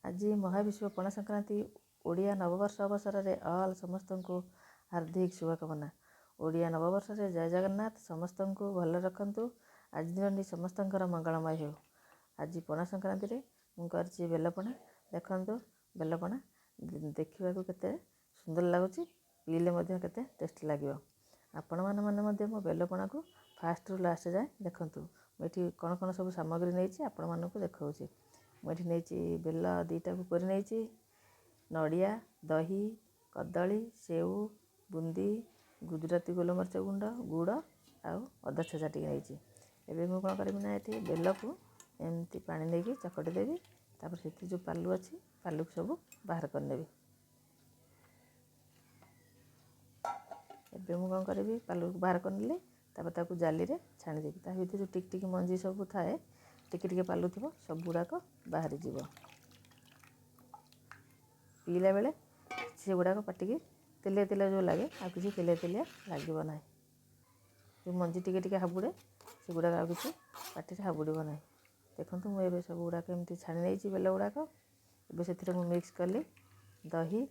ଆଜି ମହାବିଶ୍ୱ ପଣା ସଂକ୍ରାନ୍ତି ଓଡ଼ିଆ ନବବର୍ଷ ଅବସରରେ ସମସ୍ତଙ୍କୁ ହାର୍ଦ୍ଦିକ ଶୁଭକାମନା। ଓଡ଼ିଆ ନବବର୍ଷରେ ଜୟ ଜଗନ୍ନାଥ ସମସ୍ତଙ୍କୁ ଭଲ ରଖନ୍ତୁ। ଆଜି ଦିନଟି ସମସ୍ତଙ୍କର ମଙ୍ଗଳମୟ ହେଉ। ଆଜି ପଣା ସଂକ୍ରାନ୍ତିରେ ମୁଁ କରିଛି ବେଲପଣା। ଦେଖନ୍ତୁ ବେଲପଣା ଦେଖିବାକୁ କେତେ ସୁନ୍ଦର ଲାଗୁଛି, ପିଇଲେ ମଧ୍ୟ କେତେ ଟେଷ୍ଟି ଲାଗିବ। ଆପଣମାନେ ମଧ୍ୟ ମୋ ବେଲପଣାକୁ ଫାଷ୍ଟରୁ ଲାଷ୍ଟ ଯାଏଁ ଦେଖନ୍ତୁ। ମୁଁ ଏଠି କ'ଣ କ'ଣ ସବୁ ସାମଗ୍ରୀ ନେଇଛି ଆପଣମାନଙ୍କୁ ଦେଖାଉଛି। ମୁଁ ଏଠି ନେଇଛି ବେଲ 2ଟାକୁ କୋରି ନେଇଛି, ନଡ଼ିଆ, ଦହି, କଦଳୀ, ସେଉ, ବୁନ୍ଦି, ଗୁଜୁରାତି ଗୋଲମରିଚ ଗୁଣ୍ଡ, ଗୁଡ଼ ଆଉ ଅଦା ଛେଚା ଟିକେ ନେଇଛି। ଏବେ ମୁଁ କ'ଣ କରିବି ନା ଏଠି ବେଲକୁ ଏମିତି ପାଣି ନେଇକି ଚକଟି ଦେବି। ତାପରେ ସେଥିରେ ଯେଉଁ ପାଲୁ ଅଛି ପାଲୁକୁ ସବୁ ବାହାର କରିନେବି। ଏବେ ମୁଁ କ'ଣ କରିବି, ପାଲୁକୁ ବାହାର କରିନେଲି। ତାପରେ ତାକୁ ଜାଲିରେ ଛାଣିଦେବି। ତା ଭିତରେ ଯେଉଁ ଟିକ ଟିକ ମଞ୍ଜି ସବୁ ଥାଏ, ଟିକେ ଟିକେ ପାଲୁ ଥିବ, ସବୁଗୁଡ଼ାକ ବାହାରିଯିବ। ପିଇଲା ବେଳେ ସେଗୁଡ଼ାକ ପାଟିକି ତେଲିଆ ତେଲିଆ ଯେଉଁ ଲାଗେ, ଆଉ କିଛି ତେଲିଆ ତେଲିଆ ଲାଗିବ ନାହିଁ। ଯେଉଁ ମଞ୍ଜି ଟିକେ ଟିକେ ହାବୁଡ଼େ, ସେଗୁଡ଼ାକ ଆଉ କିଛି ପାଟିରେ ହାବୁଡ଼ିବ ନାହିଁ। ଦେଖନ୍ତୁ ମୁଁ ଏବେ ସବୁଗୁଡ଼ାକ ଏମିତି ଛାଣି ନେଇଛି ବେଲ ଗୁଡ଼ାକ। ଏବେ ସେଥିରେ ମୁଁ ମିକ୍ସ କଲି ଦହି,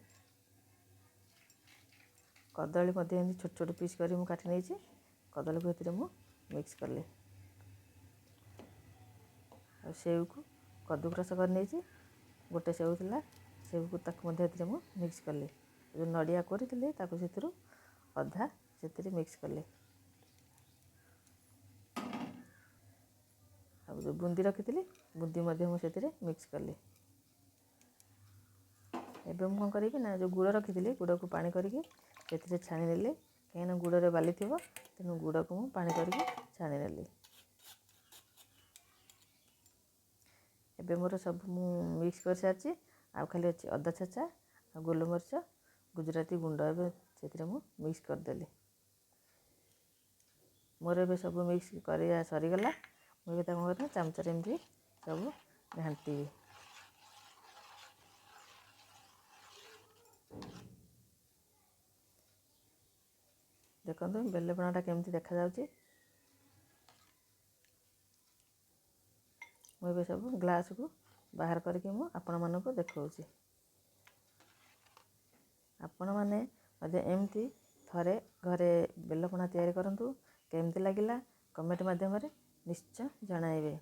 କଦଳୀ ମଧ୍ୟ ଏମିତି ଛୋଟ ଛୋଟ ପିସ୍ କରି ମୁଁ କାଟି ନେଇଛି। କଦଳୀକୁ ଏଥିରେ ମୁଁ ମିକ୍ସ କଲି। ଆଉ ସେଉକୁ କଦୁକ୍ରସ କରି ନେଇଛି। ଗୋଟେ ସେଉ ଥିଲା, ସେଉକୁ ତାକୁ ମଧ୍ୟ ଏଥିରେ ମୁଁ ମିକ୍ସ କଲି। ଯେଉଁ ନଡ଼ିଆ କୋରିଥିଲି ତାକୁ ସେଥିରୁ ଅଧା ସେଥିରେ ମିକ୍ସ କଲି। ଆଉ ଯେଉଁ ବୁନ୍ଦି ରଖିଥିଲି, ବୁନ୍ଦି ମଧ୍ୟ ମୁଁ ସେଥିରେ ମିକ୍ସ କଲି। ଏବେ ମୁଁ କ'ଣ କରିବି ନା, ଯେଉଁ ଗୁଡ଼ ରଖିଥିଲି, ଗୁଡ଼କୁ ପାଣି କରିକି ସେଥିରେ ଛାଣି ନେଲି। କାହିଁକିନା ଗୁଡ଼ରେ ବାଲି ଥିବ, ତେଣୁ ଗୁଡ଼କୁ ମୁଁ ପାଣି କରିକି ଛାଣି ନେଲି। ଏବେ ମୋର ସବୁ ମୁଁ ମିକ୍ସ କରିସାରିଛି। ଆଉ ଖାଲି ଅଛି ଅଦା ଛେଚା ଆଉ ଗୋଲମରିଚ, ଗୁଜୁରାତି ଗୁଣ୍ଡ। ଏବେ ସେଥିରେ ମୁଁ ମିକ୍ସ କରିଦେଲି। ମୋର ଏବେ ସବୁ ମିକ୍ସ କରିବା ସରିଗଲା। ମୁଁ ଏବେ ତାକୁ କ'ଣ ଚାମଚରେ ଏମିତି ସବୁ ଘାଣ୍ଟିବି। ଦେଖନ୍ତୁ ବେଲପଣାଟା କେମିତି ଦେଖାଯାଉଛି। ମୁଁ ଏବେ ସବୁ ଗ୍ଲାସକୁ ବାହାର କରିକି ମୁଁ ଆପଣମାନଙ୍କୁ ଦେଖାଉଛି। ଆପଣମାନେ ମଧ୍ୟ ଏମିତି ଥରେ ଘରେ ବେଲପଣା ତିଆରି କରନ୍ତୁ। କେମିତି ଲାଗିଲା କମେଣ୍ଟ ମାଧ୍ୟମରେ ନିଶ୍ଚୟ ଜଣାଇବେ।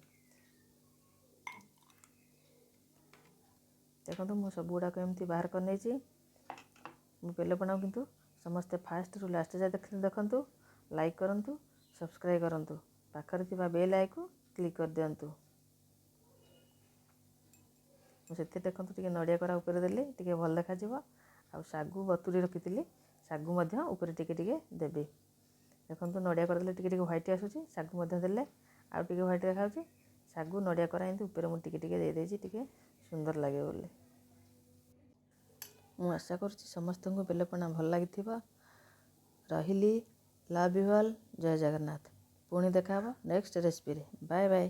ଦେଖନ୍ତୁ ମୁଁ ସବୁଗୁଡ଼ାକ ଏମିତି ବାହାର କରିନେଇଛି। ମୁଁ ବେଲପଣାକୁ କିନ୍ତୁ ସମସ୍ତେ ଫାଷ୍ଟରୁ ଲାଷ୍ଟ ଯାଏ ଦେଖନ୍ତୁ। ଲାଇକ୍ କରନ୍ତୁ, ସବସ୍କ୍ରାଇବ୍ କରନ୍ତୁ, ପାଖରେ ଥିବା ବେଲ୍ ଆଇକନ୍କୁ କ୍ଲିକ୍ କରିଦିଅନ୍ତୁ। ମୁଁ ସେଥିରେ ଦେଖନ୍ତୁ ଟିକେ ନଡ଼ିଆ କୋରା ଉପରେ ଦେଲି, ଟିକେ ଭଲ ଦେଖାଯିବ। ଆଉ ଶାଗୁ ବତୁରି ରଖିଥିଲି, ଶାଗୁ ମଧ୍ୟ ଉପରେ ଟିକେ ଟିକେ ଦେବି। ଦେଖନ୍ତୁ ନଡ଼ିଆ କୋରା ଦେଲେ ଟିକେ ଟିକେ ହ୍ୱାଇଟ୍ ଆସୁଛି, ଶାଗୁ ମଧ୍ୟ ଦେଲେ ଆଉ ଟିକେ ହ୍ୱାଇଟ୍ ଦେଖାଯାଉଛି। ଶାଗୁ ନଡ଼ିଆ କୋରା ଏମିତି ଉପରେ ମୁଁ ଟିକେ ଟିକେ ଦେଇଦେଇଛି, ଟିକେ ସୁନ୍ଦର ଲାଗେ ବୋଲି। ମୁଁ ଆଶା କରୁଛି ସମସ୍ତଙ୍କୁ ବେଲପଣା ଭଲ ଲାଗିଥିବ। ରହିଲି, ଲଭ୍ ୟୁ ଅଲ୍, ଜୟ ଜଗନ୍ନାଥ। ପୁଣି ଦେଖା ହେବ ନେକ୍ସଟ ରେସିପିରେ। Bye bye.